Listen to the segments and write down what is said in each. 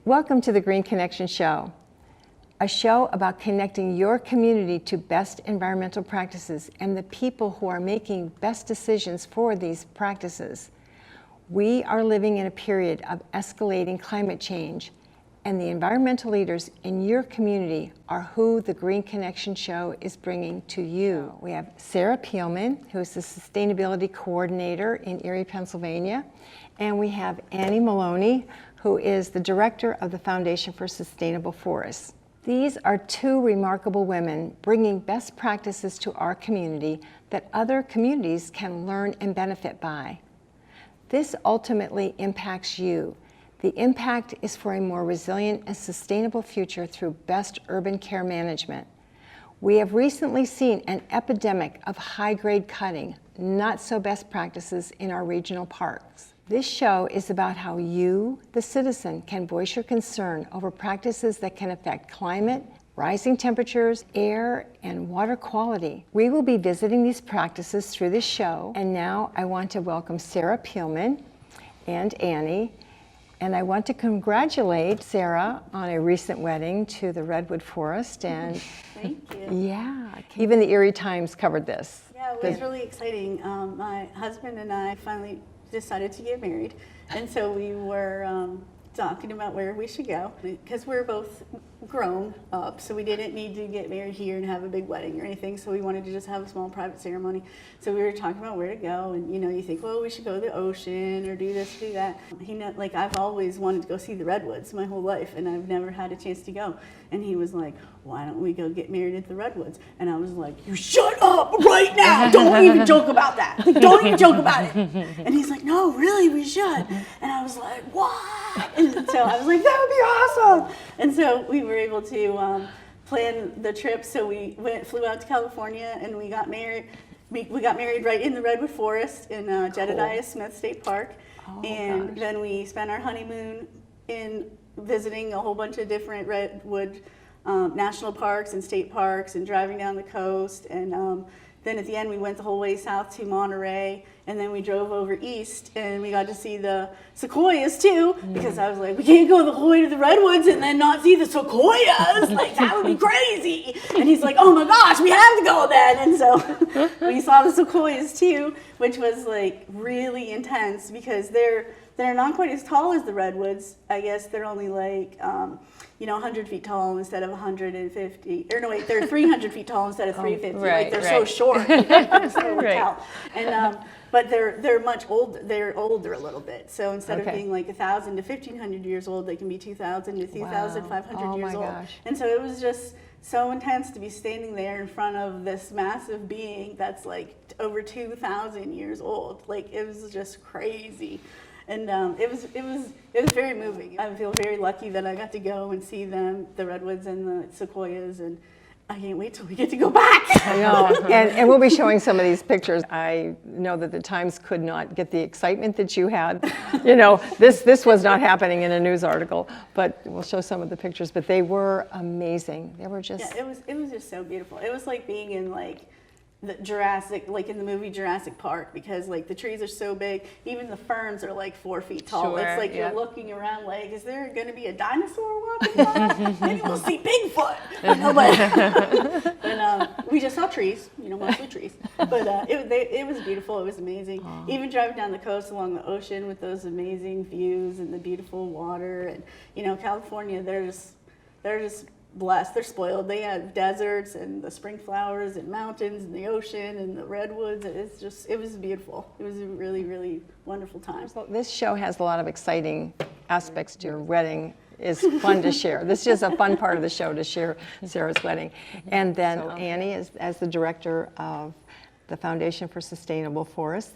Welcome to the Green Connection Show, a show about connecting your community to best environmental practices and the people who are making best decisions for these practices. We are living in a period of escalating climate change, and the environmental leaders in your community are who the Green Connection Show is bringing to you. We have Sarah Peelman, who is the Sustainability Coordinator in Erie, Pennsylvania, and we have Annie Maloney, who is the Director of the Foundation for Sustainable Forests. These are two remarkable women bringing best practices to our community that other communities can learn and benefit by. This ultimately impacts you. The impact is for a more resilient and sustainable future through best urban care management. We have recently seen an epidemic of high-grade cutting, not so best practices in our regional parks. This show is about how you, the citizen, can voice your concern over practices that can affect climate, rising temperatures, air, and water quality. We will be visiting these practices through this show, and now I want to welcome Sarah Peelman and Annie. And I want to congratulate Sarah on a recent wedding to the Redwood Forest. And thank you. Yeah, even the Erie Times covered this. Yeah, it was really exciting. My husband and I finally decided to get married. And so we were talking about where we should go because we're both grown up, so we didn't need to get married here and have a big wedding or anything, so we wanted to just have a small private ceremony. So we were talking about where to go, and you think, well, we should go to the ocean or do this, do that. Like, I've always wanted to go see the Redwoods my whole life, and I've never had a chance to go. And he was like, why don't we go get married at the Redwoods? And I was like, you shut up right now! Don't even joke about that! Like, don't even joke about it! And he's like, no, really, we should. And I was like, what? And so I was like, that would be awesome! And so we were able to plan the trip. So we flew out to California, and we got married. We got married right in the Redwood Forest in Jedediah Smith State Park. And then we spent our honeymoon in visiting a whole bunch of different redwood national parks and state parks and driving down the coast. And then at the end, we went the whole way south to Monterey, and then we drove over east, and we got to see the sequoias too, because I was like, we can't go the whole way to the redwoods and then not see the sequoias. Like, that would be crazy. And he's like, oh my gosh, we have to go then. And so we saw the sequoias too, which was like really intense because they're not quite as tall as the redwoods. I guess they're only like 100 feet tall instead of 150. Or no, wait, they're 300 feet tall instead of 350. Right, like, they're so short. So right. And but they're much older. They're older a little bit. So instead of being like 1,000 to 1,500 years old, they can be 2,000 to 2,500 years old. Gosh. And so it was just so intense to be standing there in front of this massive being that's like over 2,000 years old. Like, it was just crazy. And it was very moving. I feel very lucky that I got to go and see them, the redwoods and the sequoias, and I can't wait till we get to go back. I know, and we'll be showing some of these pictures. I know that the Times could not get the excitement that you had. This was not happening in a news article, but we'll show some of the pictures. But they were amazing. They were just... Yeah, it was just so beautiful. It was like being in like the Jurassic, like in the movie Jurassic Park, because like the trees are so big, even the ferns are like 4 feet tall. Sure, it's like yeah. You're looking around like, is there going to be a dinosaur walking by? Maybe we'll see Bigfoot. But we just saw trees, mostly trees. But it was beautiful. It was amazing. Aww. Even driving down the coast along the ocean with those amazing views and the beautiful water, and California, they're just blessed. They're spoiled. They have deserts and the spring flowers and mountains and the ocean and the redwoods. It was beautiful. It was a really, really wonderful time. So this show has a lot of exciting aspects to your wedding. Is fun to share. This is a fun part of the show to share Sarah's wedding. And then Annie, as the director of the Foundation for Sustainable Forests,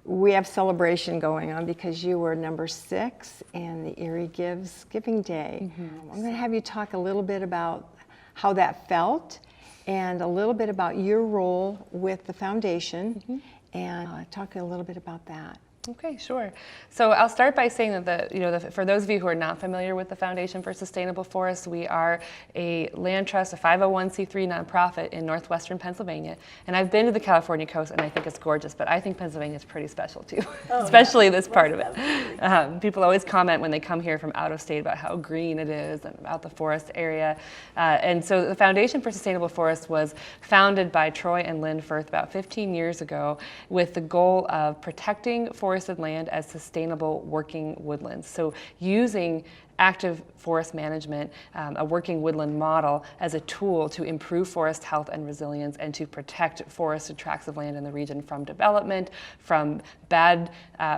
we have celebration going on because you were number 6 in the Erie Giving Day. Mm-hmm. I'm going to have you talk a little bit about how that felt and a little bit about your role with the foundation, and talk a little bit about that. Okay, sure. So I'll start by saying that for those of you who are not familiar with the Foundation for Sustainable Forests, we are a land trust, a 501c3 nonprofit in northwestern Pennsylvania. And I've been to the California coast, and I think it's gorgeous, but I think Pennsylvania is pretty special too, especially this part of it. People always comment when they come here from out of state about how green it is and about the forest area. And so the Foundation for Sustainable Forests was founded by Troy and Lynn Firth about 15 years ago with the goal of protecting forested land as sustainable working woodlands. So using active forest management, a working woodland model, as a tool to improve forest health and resilience and to protect forested tracts of land in the region from development, from bad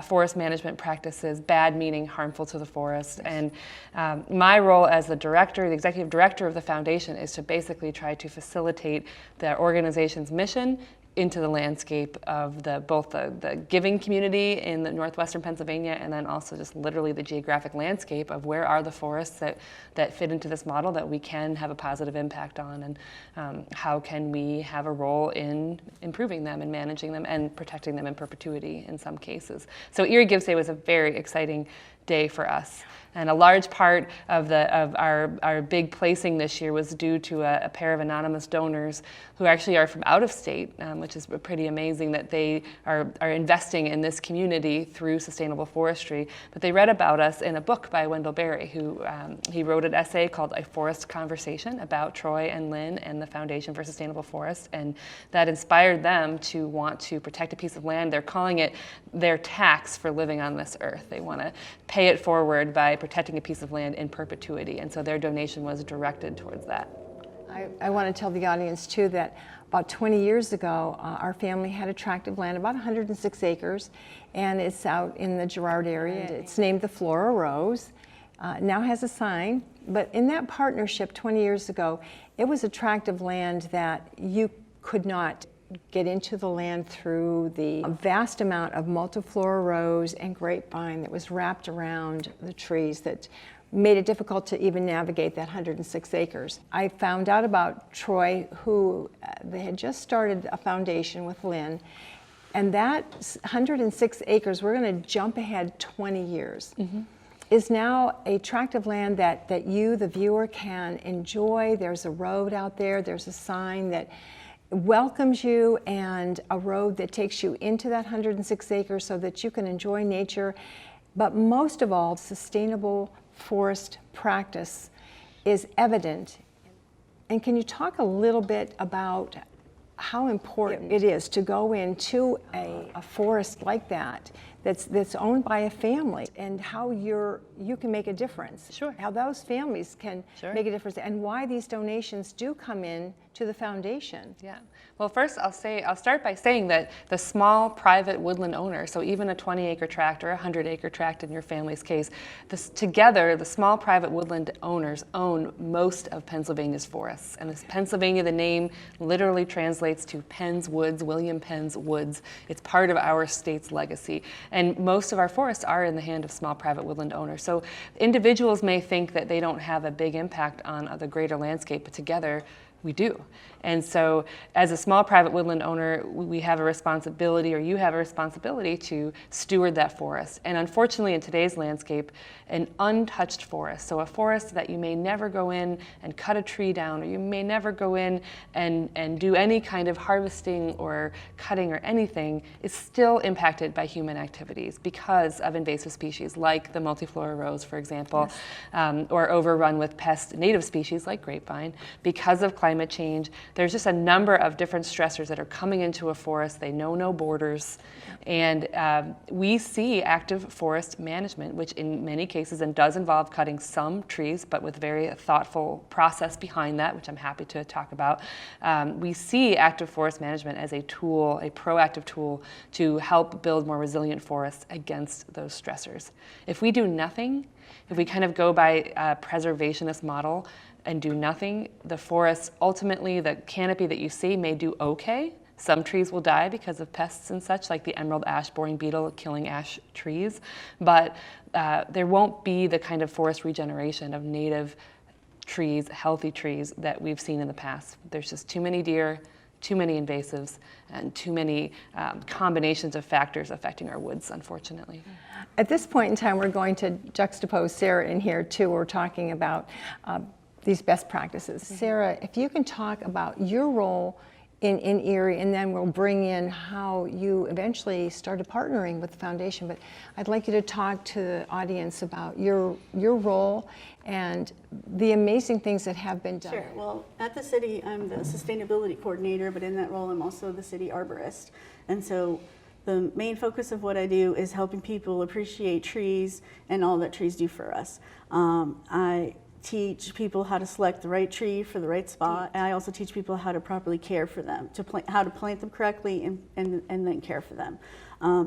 forest management practices, bad meaning harmful to the forest. And my role as the executive director of the foundation is to basically try to facilitate the organization's mission into the landscape of both the giving community in the northwestern Pennsylvania, and then also just literally the geographic landscape of where are the forests that fit into this model that we can have a positive impact on, and how can we have a role in improving them and managing them and protecting them in perpetuity in some cases. So Erie Gives Day was a very exciting day for us. And a large part of our big placing this year was due to a pair of anonymous donors who actually are from out of state, which is pretty amazing that they are investing in this community through sustainable forestry. But they read about us in a book by Wendell Berry, who he wrote an essay called A Forest Conversation about Troy and Lynn and the Foundation for Sustainable Forests, and that inspired them to want to protect a piece of land. They're calling it their tax for living on this earth. They want to pay it forward by protecting a piece of land in perpetuity, and so their donation was directed towards that. I want to tell the audience too that about 20 years ago, our family had a tract of land, about 106 acres, and it's out in the Girard area. It's named the Flora Rose. Now has a sign, but in that partnership 20 years ago, it was a tract of land that you could not get into the land through the vast amount of multiflora rose and grapevine that was wrapped around the trees that made it difficult to even navigate that 106 acres. I found out about Troy, who they had just started a foundation with Lynn, and that 106 acres, we're going to jump ahead 20 years, is now a tract of land that you, the viewer, can enjoy. There's a road out there, there's a sign that welcomes you, and a road that takes you into that 106 acres so that you can enjoy nature. But most of all, sustainable forest practice is evident. And can you talk a little bit about how important it is to go into a forest like that that's owned by a family, and how you can make a difference? Sure. How those families can make a difference, and why these donations do come in to the foundation. Yeah. Well, first I'll start by saying that the small private woodland owner, so even a 20-acre tract or a 100-acre tract in your family's case, together the small private woodland owners own most of Pennsylvania's forests. And this Pennsylvania, the name literally translates to Penn's Woods, William Penn's Woods. It's part of our state's legacy. And most of our forests are in the hand of small private woodland owners. So individuals may think that they don't have a big impact on the greater landscape, but together we do. And so as a small private woodland owner, we have a responsibility, or you have a responsibility, to steward that forest. And unfortunately, in today's landscape, an untouched forest, so a forest that you may never go in and cut a tree down, or you may never go in and do any kind of harvesting or cutting or anything, is still impacted by human activities because of invasive species like the multiflora rose, for example, or overrun with pest native species like grapevine. Because of climate change, there's just a number of different stressors that are coming into a forest. They know no borders. And we see active forest management, which in many cases and does involve cutting some trees, but with very thoughtful process behind that, which I'm happy to talk about. We see active forest management as a tool, a proactive tool, to help build more resilient forests against those stressors. If we do nothing, if we kind of go by a preservationist model and do nothing, the forest, ultimately the canopy that you see may do okay. Some trees will die because of pests and such, like the emerald ash boring beetle killing ash trees, but there won't be the kind of forest regeneration of native trees, healthy trees, that we've seen in the past. There's just too many deer, too many invasives and too many combinations of factors affecting our woods, unfortunately. At this point in time, we're going to juxtapose Sarah in here too. We're talking about these best practices. Sarah, if you can talk about your role in Erie, and then we'll bring in how you eventually started partnering with the foundation. But I'd like you to talk to the audience about your role and the amazing things that have been done. Sure. Well, at the city, I'm the sustainability coordinator, but in that role, I'm also the city arborist. And so the main focus of what I do is helping people appreciate trees and all that trees do for us. I teach people how to select the right tree for the right spot. And I also teach people how to properly care for them, how to plant them correctly and then care for them.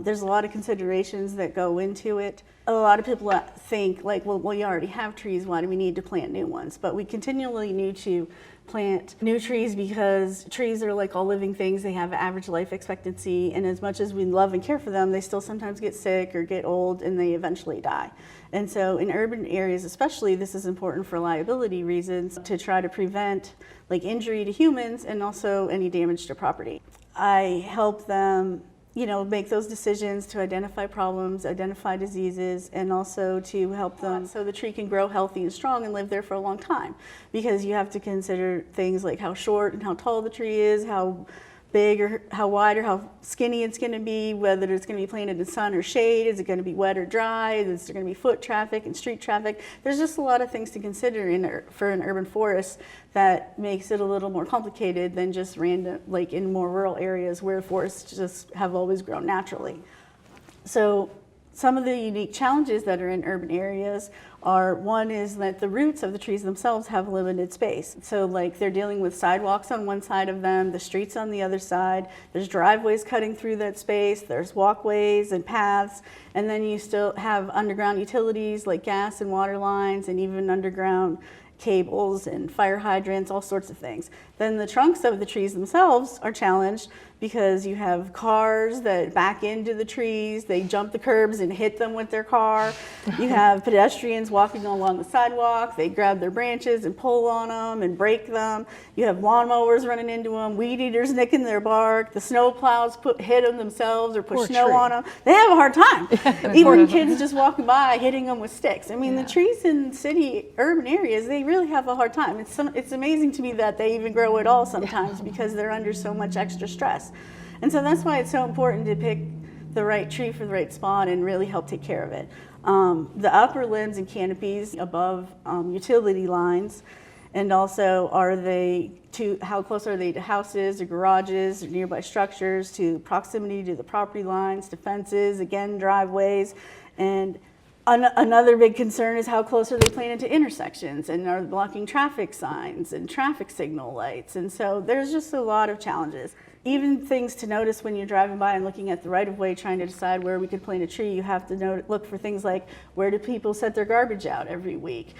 There's a lot of considerations that go into it. A lot of people think like, well, you already have trees, why do we need to plant new ones? But we continually need to plant new trees because trees are like all living things. They have average life expectancy, and as much as we love and care for them, they still sometimes get sick or get old and they eventually die. And so in urban areas especially, this is important for liability reasons to try to prevent like injury to humans and also any damage to property. I help them make those decisions to identify problems, identify diseases, and also to help them so the tree can grow healthy and strong and live there for a long time. Because you have to consider things like how short and how tall the tree is, how big or how wide or how skinny it's going to be, whether it's going to be planted in sun or shade, is it going to be wet or dry, is there going to be foot traffic and street traffic. There's just a lot of things to consider for an urban forest that makes it a little more complicated than just random, like in more rural areas where forests just have always grown naturally. So some of the unique challenges that are in urban areas are, one is that the roots of the trees themselves have limited space. So like they're dealing with sidewalks on one side of them, the streets on the other side, there's driveways cutting through that space, there's walkways and paths, and then you still have underground utilities like gas and water lines and even underground cables and fire hydrants, all sorts of things. Then the trunks of the trees themselves are challenged because you have cars that back into the trees, they jump the curbs and hit them with their car. You have pedestrians walking along the sidewalk, they grab their branches and pull on them and break them. You have lawnmowers running into them, weed eaters nicking their bark, the snow plows hit them themselves or push snow on them. They have a hard time. Even kids just walking by hitting them with sticks. I mean, the trees in urban areas, they really have a hard time. It's amazing to me that they even grow at all sometimes because they're under so much extra stress. And so that's why it's so important to pick the right tree for the right spot and really help take care of it. The upper limbs and canopies above utility lines, and also how close are they to houses or garages or nearby structures, to proximity to the property lines, to fences, again, driveways. And another big concern is how close are they planted to intersections, and are blocking traffic signs and traffic signal lights. And so there's just a lot of challenges. Even things to notice when you're driving by and looking at the right-of-way trying to decide where we could plant a tree, you have to look for things like, where do people set their garbage out every week?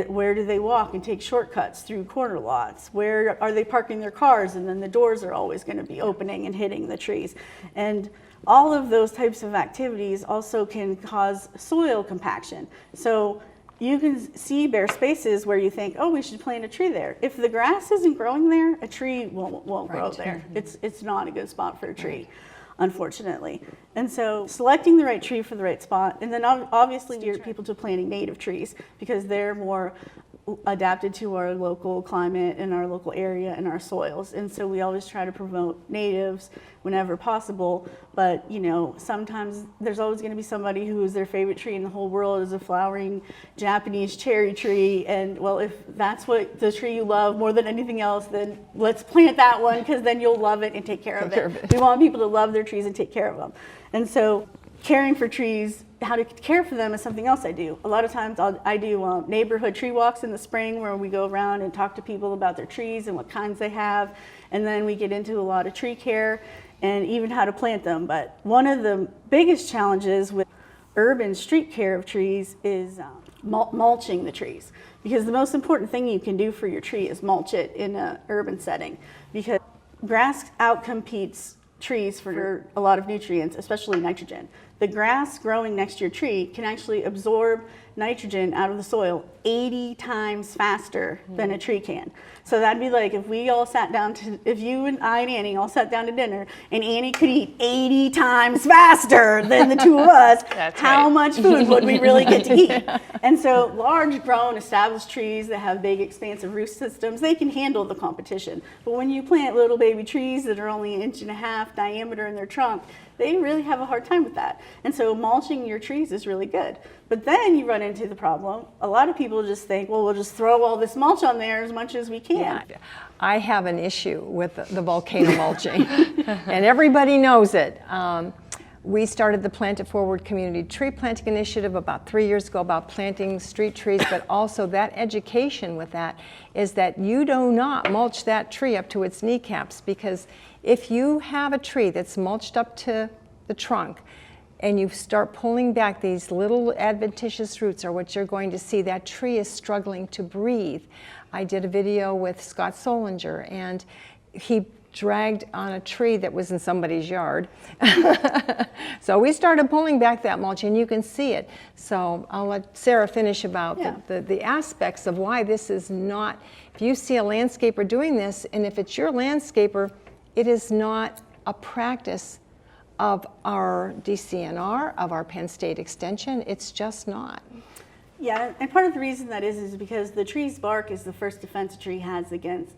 Where do they walk and take shortcuts through corner lots? Where are they parking their cars, and then the doors are always going to be opening and hitting the trees? And all of those types of activities also can cause soil compaction. So you can see bare spaces where you think, oh, we should plant a tree there. If the grass isn't growing there, a tree won't grow there. It's not a good spot for a tree, unfortunately. And so selecting the right tree for the right spot, and then obviously steer people to planting native trees because they're more adapted to our local climate and our local area and our soils. And so we always try to promote natives whenever possible. But sometimes there's always going to be somebody who's their favorite tree in the whole world is a flowering Japanese cherry tree. And well, if that's what the tree you love more than anything else, then let's plant that one, because then you'll love it and take care of it. We want people to love their trees and take care of them. And so caring for trees, how to care for them is something else I do. A lot of times I do neighborhood tree walks in the spring where we go around and talk to people about their trees and what kinds they have. And then we get into a lot of tree care and even how to plant them. But one of the biggest challenges with urban street care of trees is mulching the trees. Because the most important thing you can do for your tree is mulch it in an urban setting. Because grass outcompetes trees for a lot of nutrients, especially nitrogen. The grass growing next to your tree can actually absorb nitrogen out of the soil 80 times faster than a tree can. So that'd be like if we all sat down to, if you and I and Annie all sat down to dinner and Annie could eat 80 times faster than the two of us, how much food would we really get to eat? And so large grown established trees that have big expansive root systems, they can handle the competition. But when you plant little baby trees that are only 1.5 inches diameter in their trunk, they really have a hard time with that. And so mulching your trees is really good. But then you run into the problem. A lot of people just think, well, we'll just throw all this mulch on there as much as we can. Yeah. I have an issue with the volcano mulching, and everybody knows it. We started the Plant It Forward Community Tree Planting Initiative about 3 years ago about planting street trees, but also that education with that is that you do not mulch that tree up to its kneecaps, because if you have a tree that's mulched up to the trunk and you start pulling back these little adventitious roots, or what you're going to see, that tree is struggling to breathe. I did a video with Scott Solinger, and he dragged on a tree that was in somebody's yard. So we started pulling back that mulch, and you can see it. So I'll let Sarah finish about the aspects of why this is not, if you see a landscaper doing this, and if it's your landscaper, it is not a practice of our DCNR, of our Penn State Extension. It's just not. Yeah, and part of the reason that is because the tree's bark is the first defense a tree has against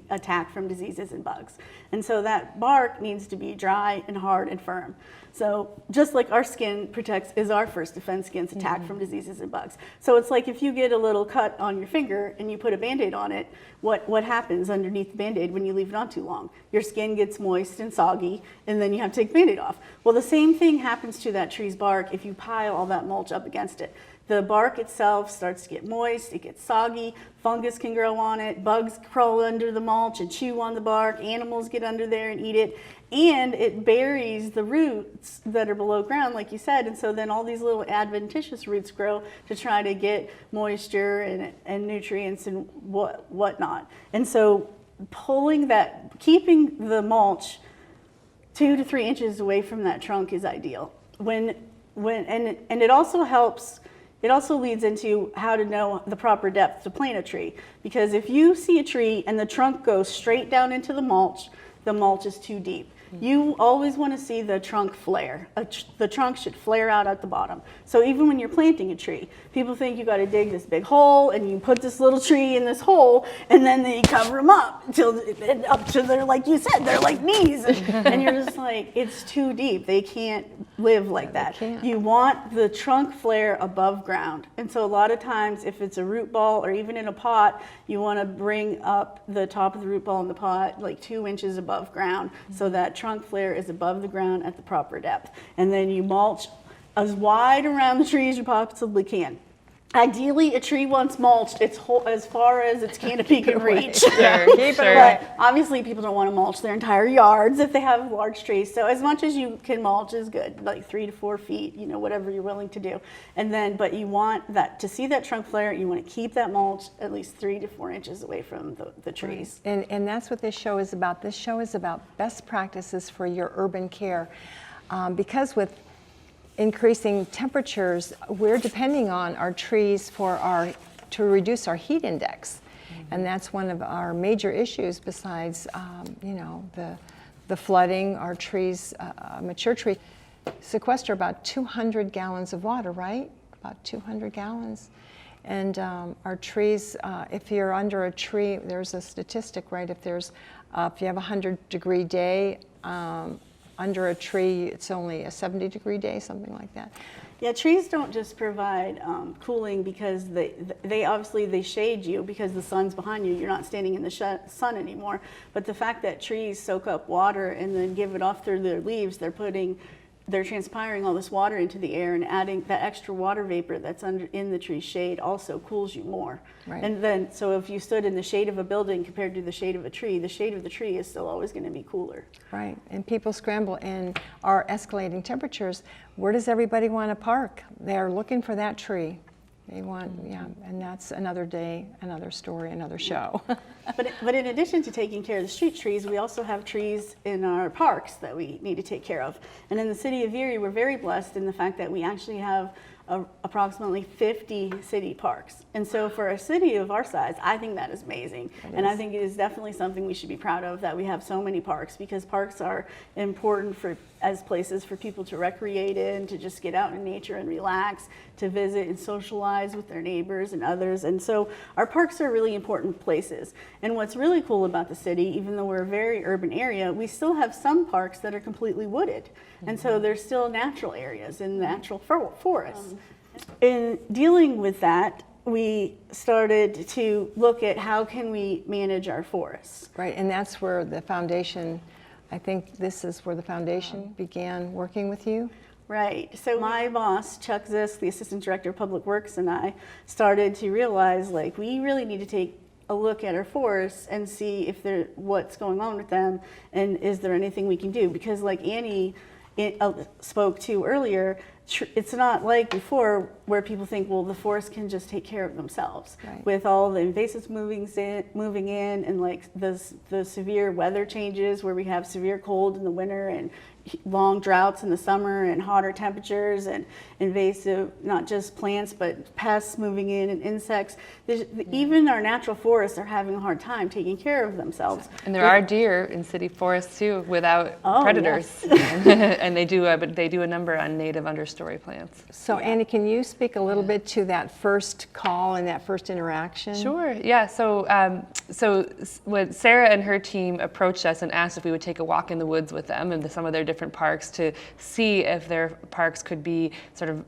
attack from diseases and bugs. And so that bark needs to be dry and hard and firm. So just like our skin protects, is our first defense against attack from diseases and bugs. So it's like if you get a little cut on your finger and you put a Band-Aid on it, what happens underneath the Band-Aid when you leave it on too long? Your skin gets moist and soggy, and then you have to take the Band-Aid off. Well, the same thing happens to that tree's bark if you pile all that mulch up against it. The bark itself starts to get moist, it gets soggy, fungus can grow on it, bugs crawl under the mulch and chew on the bark, animals get under there and eat it, and it buries the roots that are below ground, like you said, and so then all these little adventitious roots grow to try to get moisture and nutrients and whatnot. And so pulling that, keeping the mulch 2 to 3 inches away from that trunk is ideal. And it also helps. It also leads into how to know the proper depth to plant a tree. Because if you see a tree and the trunk goes straight down into the mulch is too deep. You always want to see the trunk flare. The trunk should flare out at the bottom. So even when you're planting a tree, people think you got to dig this big hole and you put this little tree in this hole and then they cover them up up to their, like you said, they're like knees. And you're just like, it's too deep. They can't live like that. You want the trunk flare above ground. And so a lot of times if it's a root ball or even in a pot, you want to bring up the top of the root ball in the pot like 2 inches above ground so that trunk flare is above the ground at the proper depth. And then you mulch as wide around the tree as you possibly can. Ideally, a tree once mulched, it's as far as its canopy can reach. But obviously, people don't want to mulch their entire yards if they have large trees. So as much as you can mulch is good, like 3 to 4 feet, you know, whatever you're willing to do. And then, but you want that to see that trunk flare. You want to keep that mulch at least 3 to 4 inches away from the trees. Right. And that's what this show is about. This show is about best practices for your urban care, because with increasing temperatures, we're depending on our trees to reduce our heat index. And that's one of our major issues besides, you know, the flooding. Our trees, mature trees, sequester about 200 gallons of water, right? About 200 gallons. And our trees, if you're under a tree, there's a statistic, right? If you have a 100-degree day, under a tree, it's only a 70-degree day, something like that. Yeah, trees don't just provide cooling because they obviously shade you because the sun's behind you. You're not standing in the sun anymore. But the fact that trees soak up water and then give it off through their leaves, they're transpiring all this water into the air, and adding that extra water vapor that's in the tree's shade also cools you more. Right. And then, so if you stood in the shade of a building compared to the shade of a tree, the shade of the tree is still always going to be cooler. Right, and people scramble in our escalating temperatures. Where does everybody want to park? They're looking for that tree. They want, yeah, and that's another day, another story, another show. But in addition to taking care of the street trees, we also have trees in our parks that we need to take care of. And in the city of Erie, we're very blessed in the fact that we actually have approximately 50 city parks. And so for a city of our size, I think that is amazing. And I think it is definitely something we should be proud of, that we have so many parks, because parks are important as places for people to recreate in, to just get out in nature and relax, to visit and socialize with their neighbors and others. And so our parks are really important places. And what's really cool about the city, even though we're a very urban area, we still have some parks that are completely wooded. And so there's still natural areas and natural forests. In dealing with that, we started to look at how can we manage our forests. Right, and that's where the foundation, I think this is where the foundation began working with you. Right. So my boss, Chuck Zisk, the Assistant Director of Public Works, and I started to realize, like, we really need to take a look at our forests and see if what's going on with them, and is there anything we can do? Because like Annie spoke to earlier, it's not like before where people think, well, the forest can just take care of themselves. Right. With all the invasives moving in and like the severe weather changes where we have severe cold in the winter and long droughts in the summer and hotter temperatures and invasive, not just plants, but pests moving in and insects. Even our natural forests are having a hard time taking care of themselves. And there are deer in city forests too, without predators. Yes. And they do a number on native understory plants. So Annie, can you speak a little bit to that first call and that first interaction? Sure, yeah. So when Sarah and her team approached us and asked if we would take a walk in the woods with them and some of their different parks to see if their parks could be sort of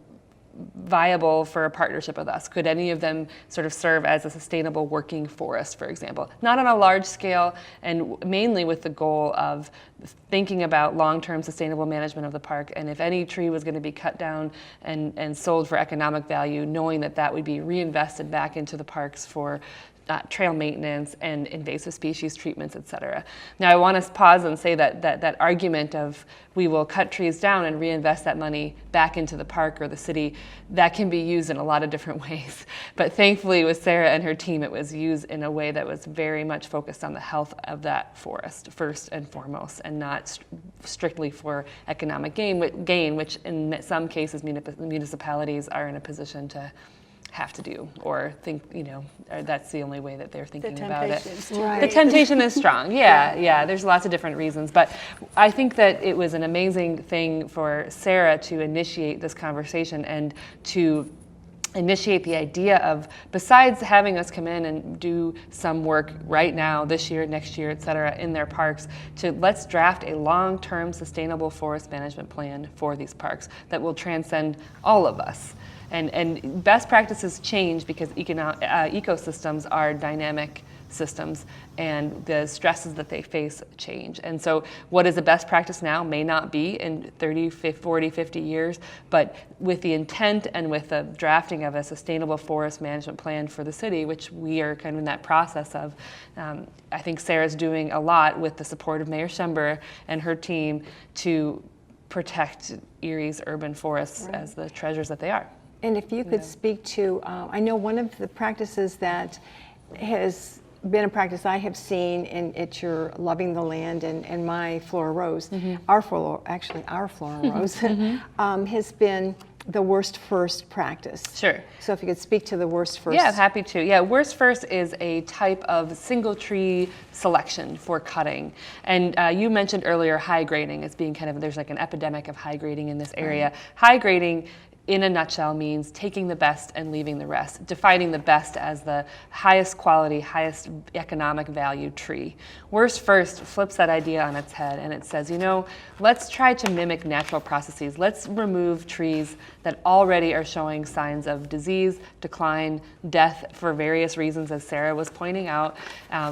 viable for a partnership with us. Could any of them sort of serve as a sustainable working forest, for example? Not on a large scale, and mainly with the goal of thinking about long-term sustainable management of the park, and if any tree was going to be cut down and sold for economic value, knowing that that would be reinvested back into the parks for trail maintenance and invasive species treatments, et cetera. Now I want to pause and say that argument of we will cut trees down and reinvest that money back into the park or the city, that can be used in a lot of different ways. But thankfully with Sarah and her team, it was used in a way that was very much focused on the health of that forest first and foremost, and not strictly for economic gain, which in some cases municipalities are in a position to have to do, or think, or that's the only way that they're thinking about it. Right. The temptation is strong. Yeah. There's lots of different reasons, but I think that it was an amazing thing for Sarah to initiate this conversation and to initiate the idea of, besides having us come in and do some work right now, this year, next year, et cetera, in their parks, to let's draft a long-term sustainable forest management plan for these parks that will transcend all of us. And best practices change because ecosystems are dynamic systems, and the stresses that they face change. And so what is a best practice now may not be in 30, 40, 50 years, but with the intent and with the drafting of a sustainable forest management plan for the city, which we are kind of in that process of, I think Sarah's doing a lot with the support of Mayor Schember and her team to protect Erie's urban forests as the treasures that they are. And if you could speak to, I know one of the practices that has been a practice I have seen, and it's your Loving the Land and my Flora Rose, our Flora Rose, has been the worst first practice. Sure. So if you could speak to the worst first. Yeah, happy to. Yeah, worst first is a type of single tree selection for cutting. And you mentioned earlier high grading as being kind of, there's like an epidemic of high grading in this area. Right. High grading, in a nutshell, means taking the best and leaving the rest, defining the best as the highest quality, highest economic value tree. Worst first flips that idea on its head, and it says, let's try to mimic natural processes. Let's remove trees that already are showing signs of disease, decline, death for various reasons, as Sarah was pointing out.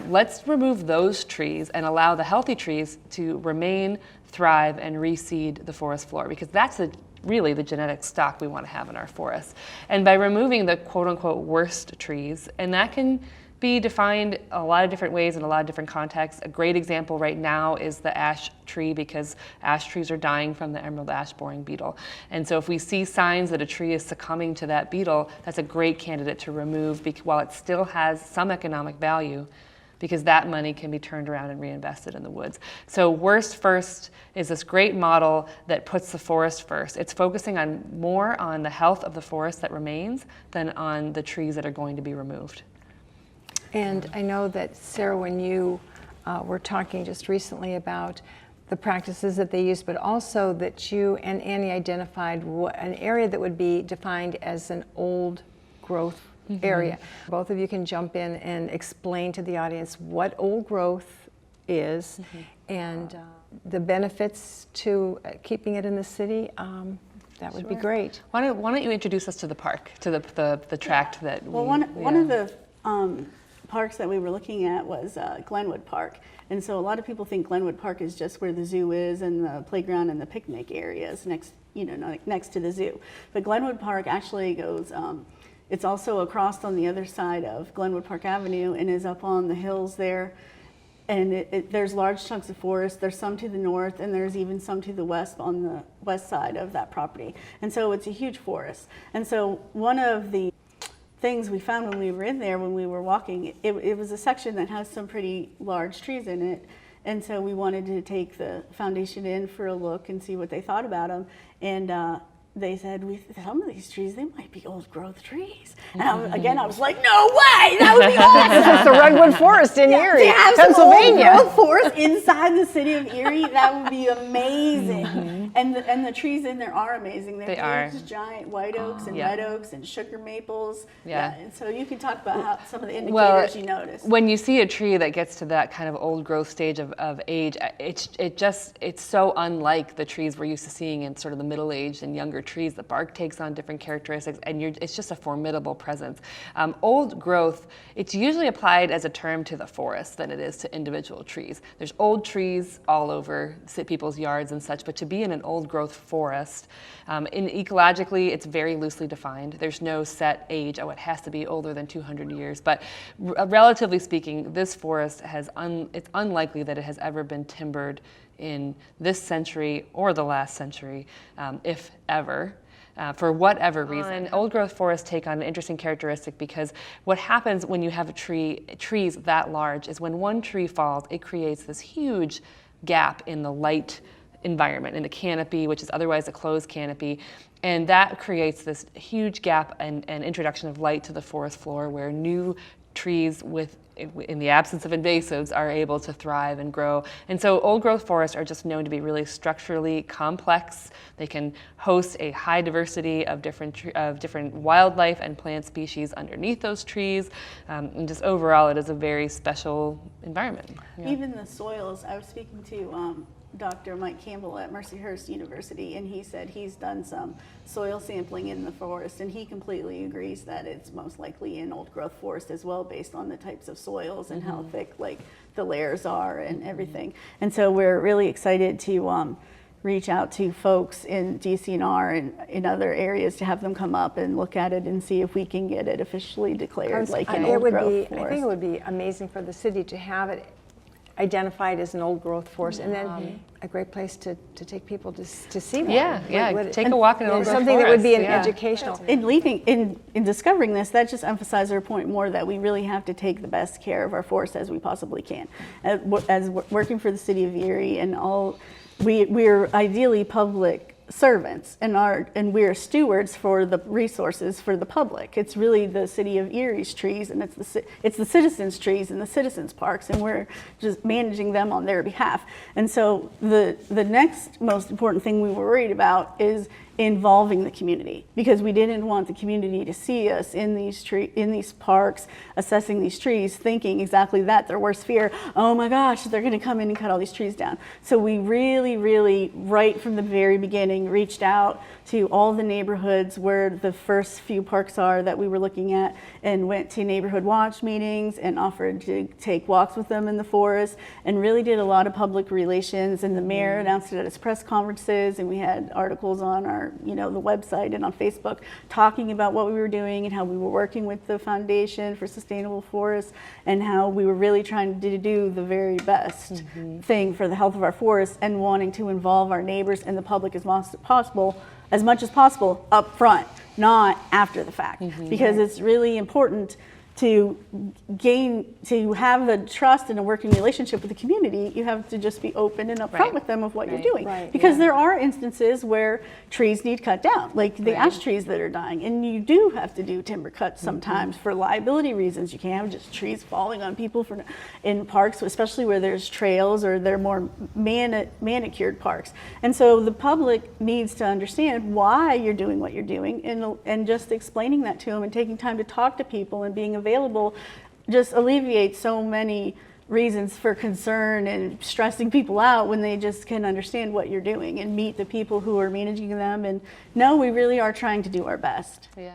Let's remove those trees and allow the healthy trees to remain, thrive, and reseed the forest floor, because that's really the genetic stock we want to have in our forests. And by removing the quote-unquote worst trees, and that can be defined a lot of different ways in a lot of different contexts. A great example right now is the ash tree, because ash trees are dying from the emerald ash boring beetle. And so if we see signs that a tree is succumbing to that beetle, that's a great candidate to remove while it still has some economic value. because that money can be turned around and reinvested in the woods. So Worst First is this great model that puts the forest first. It's focusing more on the health of the forest that remains than on the trees that are going to be removed. And I know that, Sarah, when you were talking just recently about the practices that they use, but also that you and Annie identified an area that would be defined as an old growth area. Both of you can jump in and explain to the audience what old growth is and the benefits to keeping it in the city. That would be great. Why don't you introduce us to the park, to the tract that Well, one of the parks that we were looking at was Glenwood Park. And so a lot of people think Glenwood Park is just where the zoo is and the playground and the picnic areas next to the zoo. But Glenwood Park actually goes, it's also across on the other side of Glenwood Park Avenue and is up on the hills there. And there's large chunks of forest. There's some to the north and there's even some to the west on the west side of that property. And so it's a huge forest. And so one of the things we found when we were in there, when we were walking, it was a section that has some pretty large trees in it. And so we wanted to take the foundation in for a look and see what they thought about them. And they said, some of these trees, they might be old growth trees. And I was like, no way, that would be awesome. It's the Redwood Forest in Erie, to have Pennsylvania. Some old growth forest inside the city of Erie, that would be amazing. And the trees in there are amazing. They are. Just giant white oaks and red oaks and sugar maples. And so you can talk about how some of the indicators you notice. When you see a tree that gets to that kind of old growth stage of age, it's so unlike the trees we're used to seeing in sort of the middle-aged and younger trees. The bark takes on different characteristics, and it's just a formidable presence. Old growth, it's usually applied as a term to the forest than it is to individual trees. There's old trees all over people's yards and such, but to be in an old growth forest, ecologically, it's very loosely defined. There's no set age, it has to be older than 200 years, but relatively speaking, this forest it's unlikely that it has ever been timbered in this century or the last century, if ever. For whatever reason. Old growth forests take on an interesting characteristic because what happens when you have trees that large is when one tree falls, it creates this huge gap in the light environment, in the canopy, which is otherwise a closed canopy. And that creates this huge gap and introduction of light to the forest floor where new trees in the absence of invasives are able to thrive and grow. And so old growth forests are just known to be really structurally complex. They can host a high diversity of different wildlife and plant species underneath those trees. And just overall, it is a very special environment. Yeah. Even the soils, I was speaking to Dr. Mike Campbell at Mercyhurst University, and he said he's done some soil sampling in the forest, and he completely agrees that it's most likely in old growth forest as well, based on the types of soils and how thick the layers are and everything. And so we're really excited to reach out to folks in DCNR and in other areas to have them come up and look at it and see if we can get it officially declared like an old growth forest. I think it would be amazing for the city to have it identified as an old growth forest, and then a great place to take people to see that. Take a walk in an old growth something forest. That would be an educational. In discovering this, that just emphasized our point more that we really have to take the best care of our forests as we possibly can. As working for the city of Erie and all, we're ideally public servants and we're stewards for the resources for the public. It's really the city of Erie's trees, and it's the citizens' trees and the citizens' parks, and we're just managing them on their behalf. And so the next most important thing we were worried about is involving the community, because we didn't want the community to see us in these parks assessing these trees thinking exactly that, their worst fear, oh my gosh, they're going to come in and cut all these trees down. So we really right from the very beginning reached out to all the neighborhoods where the first few parks are that we were looking at, and went to neighborhood watch meetings and offered to take walks with them in the forest, and really did a lot of public relations. And the mayor announced it at his press conferences, and we had articles on our the website and on Facebook talking about what we were doing and how we were working with the Foundation for Sustainable Forests, and how we were really trying to do the very best thing for the health of our forests, and wanting to involve our neighbors and the public as much as possible up front, not after the fact, because it's really important to have a trust and a working relationship with the community, you have to just be open and upfront Right. with them of what Right. you're doing. Right, Because yeah. there are instances where trees need cut down, like the Right. ash trees that are dying, and you do have to do timber cuts sometimes for liability reasons. You can't have just trees falling on people in parks, especially where there's trails or they're more manicured parks. And so the public needs to understand why you're doing what you're doing, and just explaining that to them and taking time to talk to people and being available just alleviates so many reasons for concern and stressing people out when they just can understand what you're doing and meet the people who are managing them and know we really are trying to do our best. Yeah.